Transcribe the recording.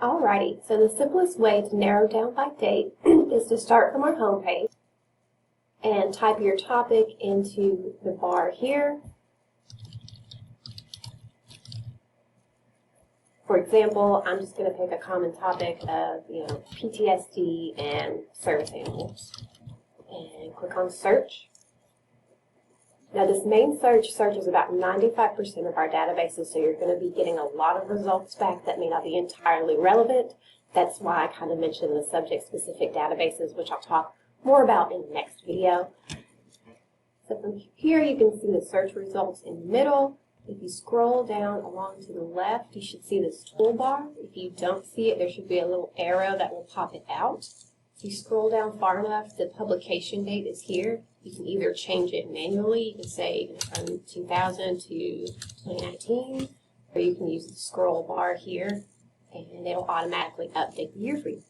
Alrighty, so the simplest way to narrow down by date is to start from our home page and type your topic into the bar here. For example, I'm just going to pick a common topic of, PTSD and service animals, and click on search. Now this main search searches about 95% of our databases, so you're going to be getting a lot of results back that may not be entirely relevant. That's why I kind of mentioned the subject-specific databases, which I'll talk more about in the next video. So from here you can see the search results in the middle. If you scroll down along to the left, you should see this toolbar. If you don't see it, there should be a little arrow that will pop it out. If you scroll down far enough, the publication date is here. You can either change it manually, you can say from 2000 to 2019, or you can use the scroll bar here, and it'll automatically update the year for you.